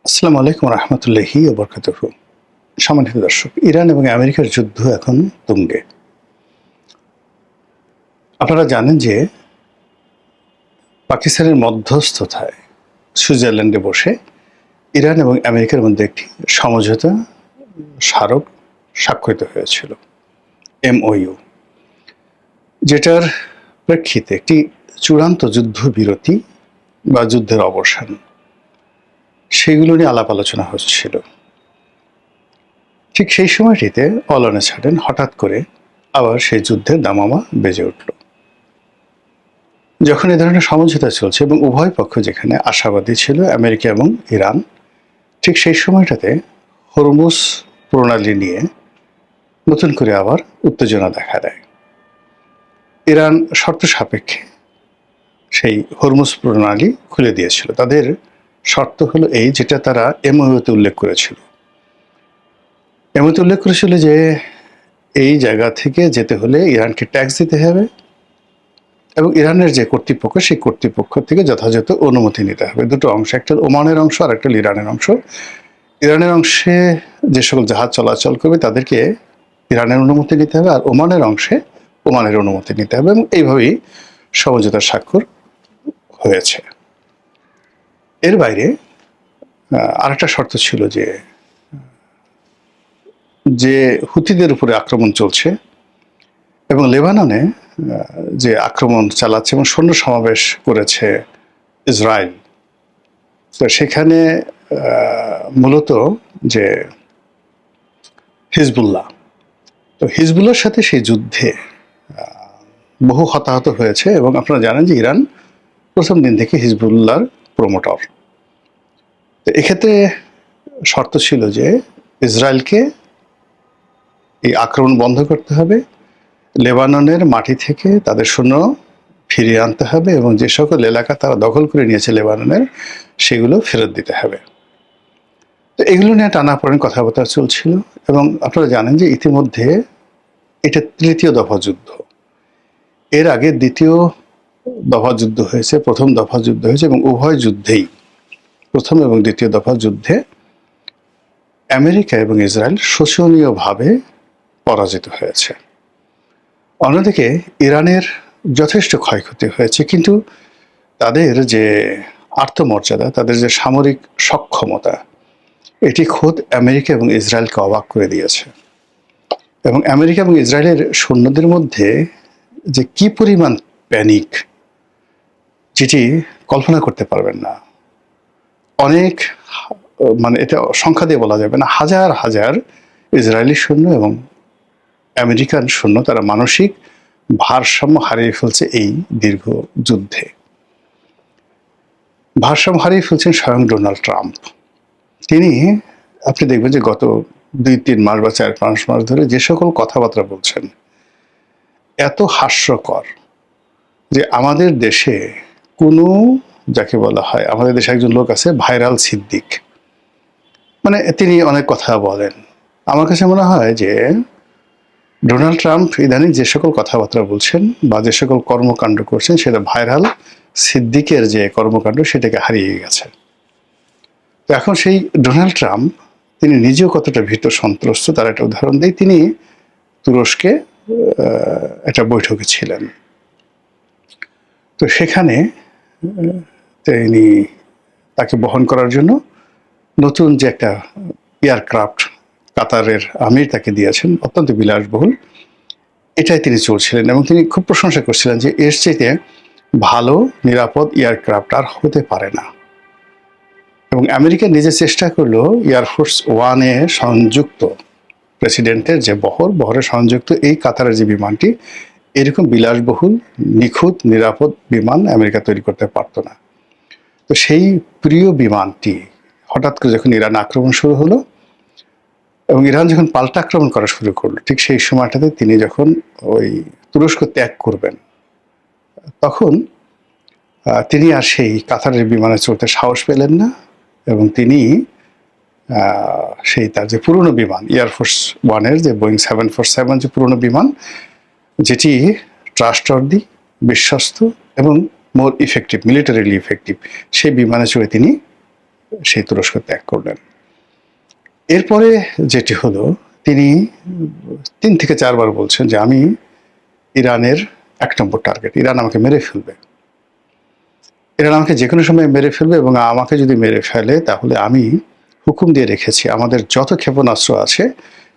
আসসালামু আলাইকুম রহমতুল্লাহি ওয়া বারাকাতুহু। সম্মানিত দর্শক, ইরান এবং আমেরিকার যুদ্ধ এখন তুঙ্গে। আপনারা জানেন যে পাকিস্তানের মধ্যস্থতায় সুইজারল্যান্ডে বসে ইরান এবং আমেরিকার মধ্যে একটি সমঝোতা স্মারক স্বাক্ষরিত হয়েছিল, MOU, যেটার প্রেক্ষিতে একটি চূড়ান্ত যুদ্ধবিরতি বা যুদ্ধের অবসান সেগুলো নিয়ে আলাপ আলোচনা হচ্ছিল। ঠিক সেই সময়টিতে অলানা ছাড়েন হঠাৎ করে আবার সেই যুদ্ধের দামামা বেজে উঠল। যখন এ ধরনের সমঝোতা চলছে এবং উভয় পক্ষ যেখানে আশাবাদী ছিল, আমেরিকা এবং ইরান, ঠিক সেই সময়টাতে হরমুজ প্রণালী নিয়ে নতুন করে আবার উত্তেজনা দেখা দেয়। ইরান শর্ত সাপেক্ষে সেই হরমুজ প্রণালী খুলে দিয়েছিল। তাদের শর্ত হলো এই, যেটা তারা MOU-তে উল্লেখ করেছিল। MOU-তে উল্লেখ করেছিল যে এই জায়গা থেকে যেতে হলে ইরানকে ট্যাক্স দিতে হবে এবং ইরানের যে কর্তৃপক্ষ, সেই কর্তৃপক্ষ থেকে যথাযথ অনুমতি নিতে হবে। দুটো অংশ, একটা ওমানের অংশ আর একটা ইরানের অংশ। ইরানের অংশে যে সকল জাহাজ চলাচল করবে তাদেরকে ইরানের অনুমতি নিতে হবে, আর ওমানের অংশে ওমানের অনুমতি নিতে হবে, এবং এইভাবেই সমঝোতার স্বাক্ষর হয়েছে। এর বাইরে আরেকটা শর্ত ছিল যে হুতিদের উপরে আক্রমণ চলছে এবং লেবাননে যে আক্রমণ চালাচ্ছে এবং সৈন্য সমাবেশ করেছে ইসরায়েল, তো সেখানে মূলত যে হিজবুল্লাহ, তো হিজবুল্লাহর সাথে সেই যুদ্ধে বহু হতাহত হয়েছে এবং আপনারা জানেন যে ইরান প্রথম দিন থেকে হিজবুল্লাহর প্রমোটর। তো এক্ষেত্রে শর্ত ছিল যে ইসরায়েলকে এই আক্রমণ বন্ধ করতে হবে, লেবাননের মাটি থেকে তাদের সৈন্য ফিরিয়ে আনতে হবে এবং যে সকল এলাকা তারা দখল করে নিয়েছে লেবাননের, সেগুলো ফেরত দিতে হবে। তো এগুলো নিয়ে টানাপোড়েন কথাবার্তা চলছিল এবং আপনারা জানেন যে ইতিমধ্যে এটা তৃতীয় দফা যুদ্ধ। এর আগে দ্বিতীয় দফা যুদ্ধ হয়েছে, প্রথম দফা যুদ্ধ হয়েছে, এবং উভয় যুদ্ধেই, প্রথম এবং দ্বিতীয় দফা যুদ্ধে, আমেরিকা এবং ইসরায়েল শোচনীয়ভাবে পরাজিত হয়েছে। অন্যদিকে ইরানের যথেষ্ট ক্ষয়ক্ষতি হয়েছে, কিন্তু তাদের যে আত্মমর্যাদা, তাদের যে সামরিক সক্ষমতা, এটি খোদ আমেরিকা এবং ইসরায়েলকে অবাক করে দিয়েছে। এবং আমেরিকা এবং ইসরায়েলের সৈন্যদের মধ্যে যে কি পরিমাণ প্যানিক, যেটি কল্পনা করতে পারবেন না। অনেক, মানে এটা সংখ্যা দিয়ে বলা যাবে না, হাজার হাজার ইসরায়েলি সৈন্য এবং আমেরিকান সৈন্য তারা মানসিক ভারসাম্য হারিয়ে ফেলছে এই দীর্ঘ যুদ্ধে। ভারসাম্য হারিয়ে ফেলছেন স্বয়ং ডোনাল্ড ট্রাম্প। তিনি, আপনি দেখবেন যে গত 2-3 মাস বা 4-5 মাস ধরে যে সকল কথাবার্তা বলছেন, এত হাস্যকর যে আমাদের দেশে কোনো, যাকে বলা হয়, আমাদের দেশে একজন লোক আছে ভাইরাল সিদ্দিক, মানে তিনি অনেক কথা বলেন। আমার কাছে মনে হয় যে ডোনাল্ড ট্রাম্প ইদানিং যে সকল কথাবার্তা বলছেন বা যে সকল কর্মকাণ্ড করছেন, সেটা ভাইরাল সিদ্দিকের যে কর্মকাণ্ড সেটাকে হারিয়ে গেছে। তো এখন সেই ডোনাল্ড ট্রাম্প, তিনি নিজেও কতটা ভীত সন্ত্রস্ত তার একটা উদাহরণ দেয়। তিনি তুরস্কে একটা বৈঠকে ছিলেন, তো সেখানে তিনি, তাকে বহন করার জন্য নতুন যে একটা এয়ারক্রাফট কাতারের আমির তাকে দিয়েছেন, অত্যন্ত বিলাসবহুল, এটাই তিনি চড়ছিলেন এবং তিনি খুব প্রশংসা করছিলেন যে এর চাইতে ভালো নিরাপদ এয়ারক্রাফট আর হতে পারে না। এবং আমেরিকা নিজে চেষ্টা করলো এয়ারফোর্স ওয়ানে সংযুক্ত প্রেসিডেন্টের যে বহরে সংযুক্ত এই কাতারের যে বিমানটি, এরকম বিলাসবহুল নিখুঁত নিরাপদ বিমান আমেরিকা তৈরি করতে পারতো না। তো সেই প্রিয় বিমানটি হঠাৎ করে যখন ইরান আক্রমণ শুরু হলো এবং ইরান যখন পাল্টা আক্রমণ করা শুরু করলো, ঠিক সেই সময়টাতে তিনি যখন ওই তুরস্ক ত্যাগ করবেন, তখন তিনি আর সেই কাতারের বিমানে চড়তে সাহস পেলেন না এবং তিনি সেই তার যে পুরনো বিমান এয়ারফোর্স ওয়ানের যে বোয়িং 747 যে পুরনো বিমান, যেটি ট্রাস্টওয়ার্দি, বিশ্বস্ত এবং মোর ইফেক্টিভ, মিলিটারিলি ইফেক্টিভ, সেই বিমানে চড়ে তিনি সেই তুরস্ক ত্যাগ করলেন। এরপরে যেটি হলো, তিনি 3 থেকে 4 বার বলছেন যে আমি ইরানের 1 নম্বর টার্গেট, ইরান আমাকে মেরে ফেলবে, ইরান আমাকে যে কোনো সময় মেরে ফেলবে, এবং আমাকে যদি মেরে ফেলে তাহলে আমি হুকুম দিয়ে রেখেছি আমাদের যত ক্ষেপণাস্ত্র আছে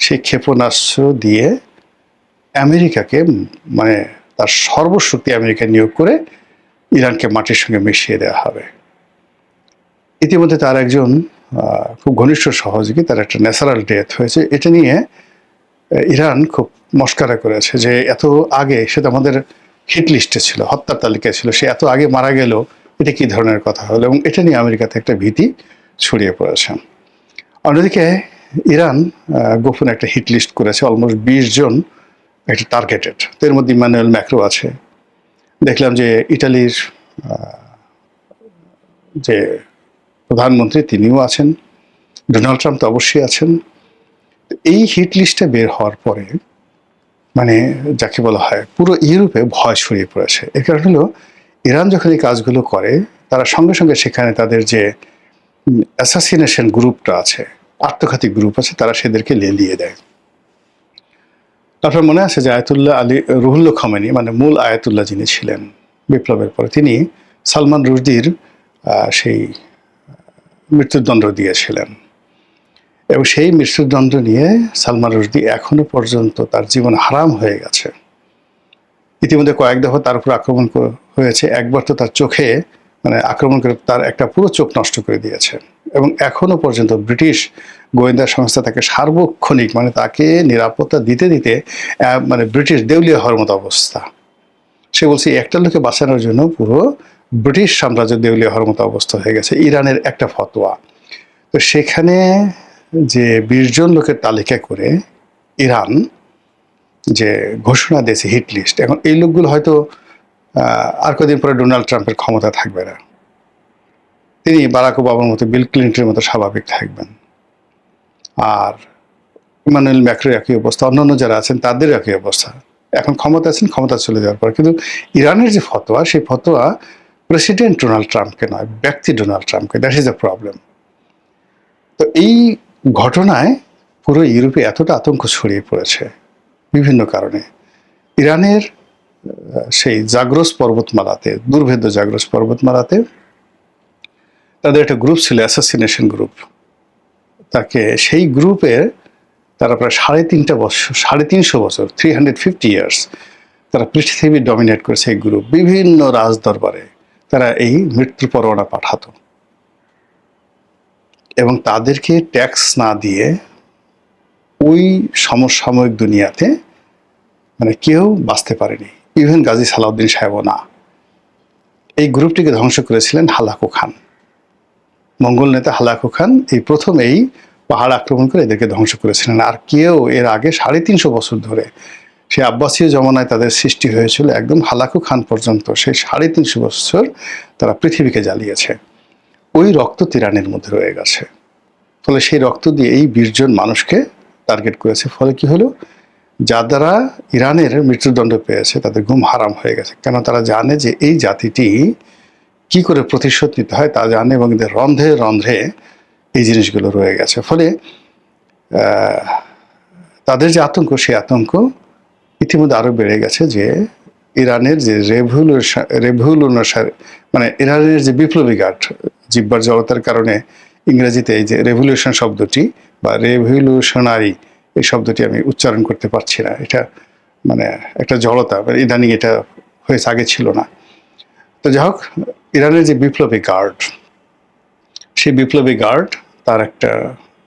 সেই ক্ষেপণাস্ত্র দিয়ে আমেরিকাকে, মানে তার সর্বশক্তি আমেরিকা নিয়োগ করে ইরানকে মাটির সঙ্গে মিশিয়ে দেওয়া হবে। ইতিমধ্যে তার একজন খুব ঘনিষ্ঠ সহযোগী, তার একটা ন্যাচারাল ডেথ হয়েছে। এটা নিয়ে ইরান খুব মস্কারা করেছে যে এত আগে, সে তো আমাদের হিট লিস্টে ছিল, হত্যার তালিকায় ছিল, সে এত আগে মারা গেল, এটা কি ধরনের কথা হলো, এবং এটা নিয়ে আমেরিকাতে একটা ভীতি ছড়িয়ে পড়েছে। অন্যদিকে ইরান গোপনে একটা হিট লিস্ট করেছে, অলমোস্ট 20 জন একটা টার্গেটেড। তো এর মধ্যে ইমানুয়েল ম্যাক্রো আছে, দেখলাম যে ইটালির যে প্রধানমন্ত্রী তিনিও আছেন, ডোনাল্ড ট্রাম্প তো অবশ্যই আছেন। এই হিট লিস্টে বের হওয়ার পরে মানে যাকে বলা হয় পুরো ইউরোপে ভয় ছড়িয়ে পড়েছে। এর কারণ হলো ইরান যখন এই কাজগুলো করে, তারা সঙ্গে সঙ্গে সেখানে তাদের যে অ্যাসাসিনেশন গ্রুপটা আছে, আত্মঘাতী গ্রুপ আছে, তারা সেদেরকে লেলিয়ে দেয়। আপনার মনে আছে যে আয়াতুল্লাহ আলী রুহুল্লাহ খামেনি, মানে মূল আয়াতুল্লাহ যিনি ছিলেন বিপ্লবের পরে, তিনি সালমান রুশদির সেই মৃত্যুদণ্ড দিয়েছিলেন, এবং সেই মৃত্যুদণ্ড নিয়ে সালমান রুশদি এখনো পর্যন্ত তার জীবন হারাম হয়ে গেছে। ইতিমধ্যে কয়েক দফা তার উপর আক্রমণ হয়েছে। একবার তো তার চোখে মানে আক্রমণ করে তার একটা পুরো চোখ নষ্ট করে দিয়েছে, এবং এখনো পর্যন্ত ব্রিটিশ গোয়েন্দা সংস্থা তাকে সার্বক্ষণিক, মানে তাকে নিরাপত্তা দিতে দিতে মানে ব্রিটিশ দেউলিয়া হওয়ার মতো অবস্থা। সে বলছে একটা লোকে বাঁচানোর জন্য পুরো ব্রিটিশ সাম্রাজ্য দেউলিয়া হওয়ার মতো অবস্থা হয়ে গেছে। ইরানের একটা ফতোয়া, তো সেখানে যে 20 জন লোকের তালিকা করে ইরান যে ঘোষণা দিয়েছে হিট লিস্ট, এখন এই লোকগুলো হয়তো আর কদিন পরে ডোনাল্ড ট্রাম্পের ক্ষমতা থাকবে না, তিনি বারাক ওবামার মতো, বিল ক্লিন্টনের মতো স্বাভাবিক থাকবেন, আর ইমানুয়েল ম্যাক্রোর একই অবস্থা, অন্যান্য যারা আছেন তাদের একই অবস্থা। এখন ক্ষমতা আছেন, ক্ষমতা চলে যাওয়ার পর, কিন্তু ইরানের যে ফতোয়া, সেই ফতোয়া প্রেসিডেন্ট ডোনাল্ড ট্রাম্পকে নয়, ব্যক্তি ডোনাল্ড ট্রাম্পকে। That is the problem. তো এই ঘটনায় পুরো ইউরোপে এতটা আতঙ্ক ছড়িয়ে পড়েছে বিভিন্ন কারণে। ইরানের সেই জাগ্রস পর্বতমালাতে, দুর্ভেদ্য জাগ্রস পর্বতমালাতে তাদের একটা গ্রুপ ছিল, অ্যাসাসিনেশন গ্রুপ। তাকে সেই গ্রুপের তারা প্রায় 350 বছর 350 ইয়ার্স তারা পৃথিবী ডমিনেট করেছে। এই গ্রুপ বিভিন্ন রাজদরবারে তারা এই মৃত্যু পরোয়ানা পাঠাতো, এবং তাদেরকে ট্যাক্স না দিয়ে ওই সমসাময়িক দুনিয়াতে মানে কেউ বাঁচতে পারেনি, ইভেন গাজী সালাউদ্দিন সাহেবও না। এই গ্রুপটিকে ধ্বংস করেছিলেন হালাকু খান, মঙ্গল নেতা হালাকু খান এই প্রথম এই পাহাড় আক্রমণ করে এদেরকে ধ্বংস করেছিলেন। আর কেউ এর আগে 350 বছর ধরে, সে আব্বাসীয় জমানায় তাদের সৃষ্টি হয়েছিল, একদম হালাকু খান পর্যন্ত সেই 350 বছর তারা পৃথিবীকে জ্বালিয়েছে। ওই রক্ত ইরানের মধ্যে রয়ে গেছে। ফলে সেই রক্ত দিয়ে এই 20 জন মানুষকে টার্গেট করেছে। ফলে কি হলো, যারা ইরানের মৃত্যুদণ্ড পেয়েছে তাদের ঘুম হারাম হয়ে গেছে, কেন তারা জানে যে এই জাতিটি কি করে প্রতিশোধ নিতে হয় তা জানে, এবং এদের রন্ধ্রে রন্ধ্রে এই জিনিসগুলো রয়ে গেছে। ফলে তাদের যে আতঙ্ক, সেই আতঙ্ক ইতিমধ্যে আরো বেড়ে গেছে যে ইরানের যে রেভলিউশন মানে ইরানের যে বিপ্লবী গার্ড, জিব্বার জড়তার কারণে ইংরেজিতে এই যে রেভলিউশন শব্দটি বা রেভলিউশনারি, এই শব্দটি আমি উচ্চারণ করতে পারছি না, এটা মানে একটা জড়তা, ইদানিং এটা হয়েছে, আগে ছিল না। তো যাই হোক, ইরানের যে বিপ্লবী গার্ড, সেই বিপ্লবী গার্ড তার একটা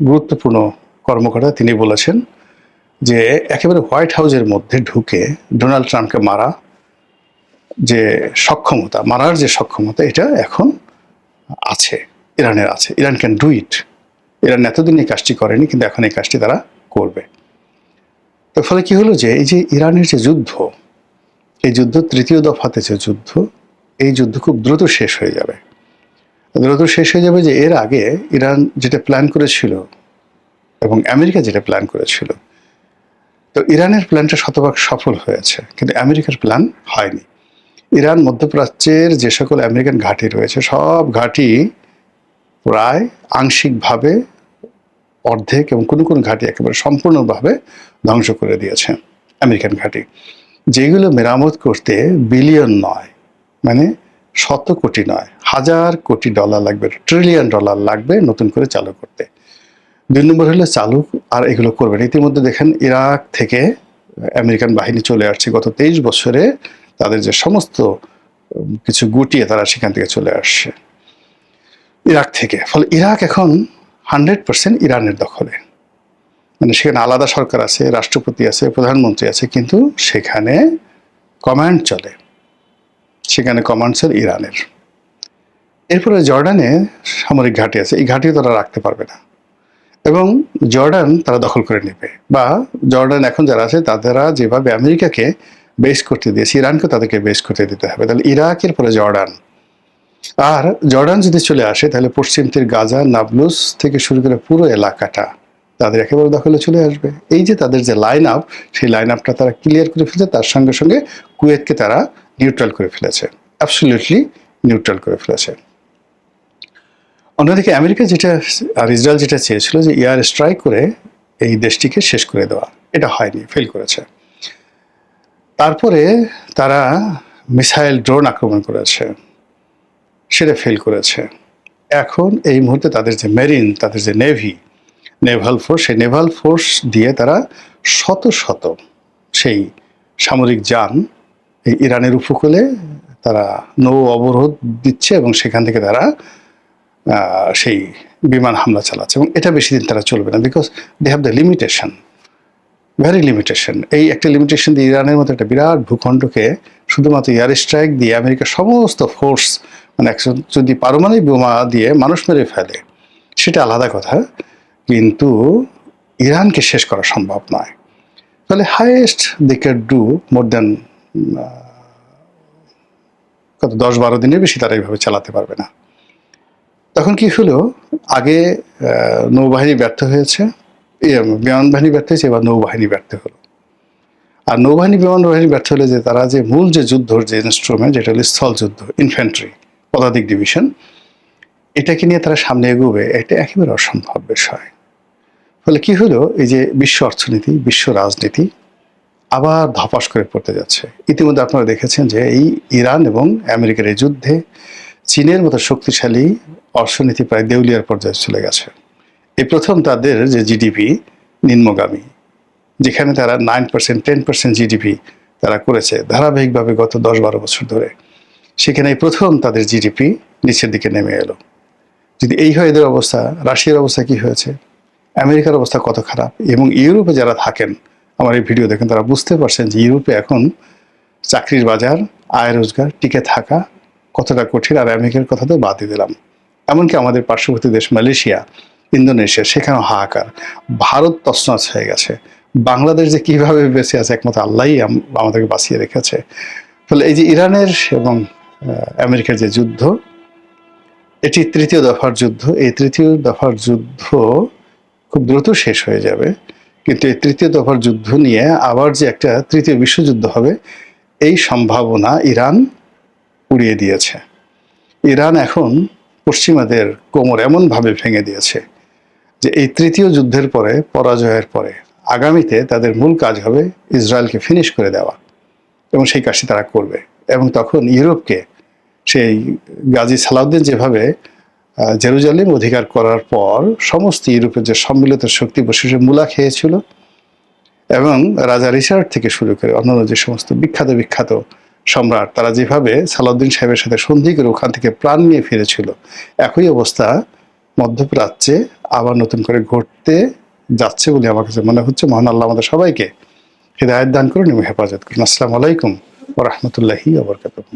গুরুত্বপূর্ণ কর্মকর্তা, তিনি বলেছেন যে একেবারে হোয়াইট হাউসের মধ্যে ঢুকে ডোনাল্ড ট্রাম্পকে মারা যে সক্ষমতা, মারার যে সক্ষমতা, এটা এখন আছে, ইরানের আছে। Iran can do it. Iran এতদিন এই কাজটি করেনি, কিন্তু এখন এই কাজটি তারা করবে। তো ফলে কি হলো যে এই যে ইরানের যে যুদ্ধ, এই যুদ্ধ তৃতীয় দফাতে যে যুদ্ধ, এই যুদ্ধ খুব দ্রুত শেষ হয়ে যাবে। দ্রুত শেষ হয়ে যাবে যে এর আগে ইরান যেটা প্ল্যান করেছিল এবং আমেরিকা যেটা প্ল্যান করেছিল, তো ইরানের প্ল্যানটা শতভাগ সফল হয়েছে, কিন্তু আমেরিকার প্ল্যান হয়নি। ইরান মধ্যপ্রাচ্যের যে সকল আমেরিকান ঘাঁটি রয়েছে, সব ঘাঁটি প্রায় আংশিকভাবে অর্ধেক এবং কোনো কোনো ঘাঁটি একেবারে সম্পূর্ণভাবে ধ্বংস করে দিয়েছে আমেরিকান ঘাঁটি, যেগুলো মেরামত করতে বিলিয়ন নয়, মানে শত কোটি নয়, হাজার কোটি ডলার লাগবে, ট্রিলিয়ন ডলার লাগবে নতুন করে চালু করতে। 2 নম্বর হলো চালু আর এগুলো করবেন। ইতিমধ্যে দেখেন ইরাক থেকে আমেরিকান বাহিনী চলে আসছে গত 23 বছরে, তাদের যে সমস্ত কিছু গুটিয়ে তারা সেখান থেকে চলে আসছে ইরাক থেকে। ফলে ইরাক এখন 100% ইরানের দখলে, মানে সেখানে আলাদা সরকার আছে, রাষ্ট্রপতি আছে, প্রধানমন্ত্রী আছে, কিন্তু সেখানে কমান্ড চলে, সেখানে কমান্ড চলে ইরানের। এরপরে জর্ডানে সামরিক ঘাঁটি আছে, এই ঘাঁটিও তারা রাখতে পারবে না এবং জর্ডান তারা দখল করে নেবে, বা জর্ডান এখন যারা আছে তাদেরা যেভাবে আমেরিকাকে বেস করতে দিয়েছে ইরানকে তাদেরকে বেস করতে দিতে হবে। তাহলে ইরাকের পরে জর্ডান, আর জর্ডান যদি চলে আসে তাহলে পশ্চিম তীর গাজা, নাবলুস থেকে শুরু করে পুরো এলাকাটা তাদের একেবারে দখলে চলে আসবে। এই যে তাদের যে লাইন আপ, সেই লাইন আপটা তারা ক্লিয়ার করে ফেলেছে, তার সঙ্গে সঙ্গে কুয়েতকে তারা নিউট্রাল করে ফেলেছে, অ্যাবসলিউটলি নিউট্রাল করে ফেলেছে। অন্যদিকে আমেরিকা যেটা আর ইসরায়েল যেটা চেয়েছিল যে এয়ার স্ট্রাইক করে এই দেশটিকে শেষ করে দেওয়া, এটা হয়নি, ফেল করেছে। তারপরে তারা মিসাইল ড্রোন আক্রমণ করেছে, সেটা ফেল করেছে। এখন এই মুহূর্তে তাদের যে মেরিন, তাদের যে নেভাল ফোর্স, সেই নেভাল ফোর্স দিয়ে তারা শত শত সেই সামরিক যান এই ইরানের উপকূলে তারা নৌ অবরোধ দিচ্ছে এবং সেখান থেকে তারা সেই বিমান হামলা চালাচ্ছে, এবং এটা বেশি দিন তারা চলবে না, because they have the limitation, very limitation. এই একটা লিমিটেশন দিয়ে ইরানের মতো একটা বিরাট ভূখণ্ডকে শুধুমাত্র এয়ার স্ট্রাইক দিয়ে আমেরিকার সমস্ত ফোর্স, মানে যদি পারমাণবিক বোমা দিয়ে মানুষ মেরে ফেলে সেটা আলাদা কথা, কিন্তু ইরানকে শেষ করা সম্ভব নয়। তাহলে highest they can do more than কত 10-12 দিনের বেশি তারা এইভাবে চালাতে পারবে না। তখন কি হলো, আগে নৌবাহিনী ব্যর্থ হয়েছে, বিমান বাহিনী ব্যর্থ হয়েছে, এবার নৌবাহিনী ব্যর্থ হলো। আর নৌবাহিনী বিমান বাহিনী ব্যর্থ হলে যে তারা যে মূল যে যুদ্ধর যে ইনস্ট্রুমেন্ট, যেটা হলো স্থল যুদ্ধ, ইনফ্যান্ট্রি, পদাতিক ডিভিশন, এটাকে নিয়ে তারা সামনে এগোবে, এটা একেবারে অসম্ভব বিষয়। ফলে কি হলো, এই যে বিশ্ব অর্থনীতি, বিশ্ব রাজনীতি আবার ধপাস করে পড়তে যাচ্ছে। ইতিমধ্যে আপনারা দেখেছেন যে এই ইরান এবং আমেরিকার এই যুদ্ধে চীনের মতো শক্তিশালী অর্থনীতি প্রায় দেউলিয়ার পর্যায়ে চলে গেছে। এই প্রথম তাদের যে জিডিপি নিম্নগামী, যেখানে তারা 9%, 10% জিডিপি তারা করেছে ধারাবাহিকভাবে গত 10-12 বছর ধরে, সেখানে এই প্রথম তাদের জিডিপি নিচের দিকে নেমে এলো। যদি এই হয় এদের অবস্থা, রাশিয়ার অবস্থা কি হয়েছে, আমেরিকার অবস্থা কত খারাপ, এবং ইউরোপে যারা থাকেন আমার এই ভিডিও দেখেন, তারা বুঝতে পারছেন যে ইউরোপে এখন চাকরির বাজার, আয় রোজগার, টিকে থাকা কতটা কঠিন। আর আমেরিকার কথা তো বাদই দিলাম, এমনকি আমাদের পার্শ্ববর্তী দেশ মালয়েশিয়া, ইন্দোনেশিয়া, সেখানেও হাহাকার। ভারত তছনছ হয়ে গেছে। বাংলাদেশ যে কীভাবে বেঁচে আছে একমাত্র আল্লাহই আমাদেরকে বাঁচিয়ে রেখেছে। ফলে এই যে ইরানের এবং আমেরিকার যে যুদ্ধ, এটি তৃতীয় দফার যুদ্ধ। এই তৃতীয় দফার যুদ্ধ খুব দ্রুত শেষ হয়ে যাবে, কিন্তু এই তৃতীয় দফার যুদ্ধ নিয়ে আবার যে একটা তৃতীয় বিশ্বযুদ্ধ হবে, এই সম্ভাবনা ইরান উড়িয়ে দিয়েছে। ইরান এখন পশ্চিমাদের কোমর এমনভাবে ভেঙে দিয়েছে যে এই তৃতীয় যুদ্ধের পরে, পরাজয়ের পরে আগামীতে তাদের মূল কাজ হবে ইসরায়েলকে ফিনিশ করে দেওয়া, এবং সেই কাজটি তারা করবে। এবং তখন ইউরোপকে, সেই গাজী সালাউদ্দিন যেভাবে জেরুজালেম অধিকার করার পর সমস্ত ইউরোপের যে সম্মিলিত শক্তি বসে মূলা খেয়েছিল, এবং রাজা রিচার্ড থেকে শুরু করে অন্যান্য যে সমস্ত বিখ্যাত সম্রাট, তারা যেভাবে সালাউদ্দিন সাহেবের সাথে সন্ধি করে ওখান থেকে প্রাণ নিয়ে ফিরেছিল, একই অবস্থা মধ্যপ্রাচ্যে আবার নতুন করে ঘটতে যাচ্ছে বলে আমার কাছে মনে হচ্ছে। মহান আল্লাহ আমাদের সবাইকে হিদায়াত দান করুন এবং হেফাজত করুন। আসসালামু আলাইকুম ওয়া রাহমাতুল্লাহি ওয়া বারাকাতুহু।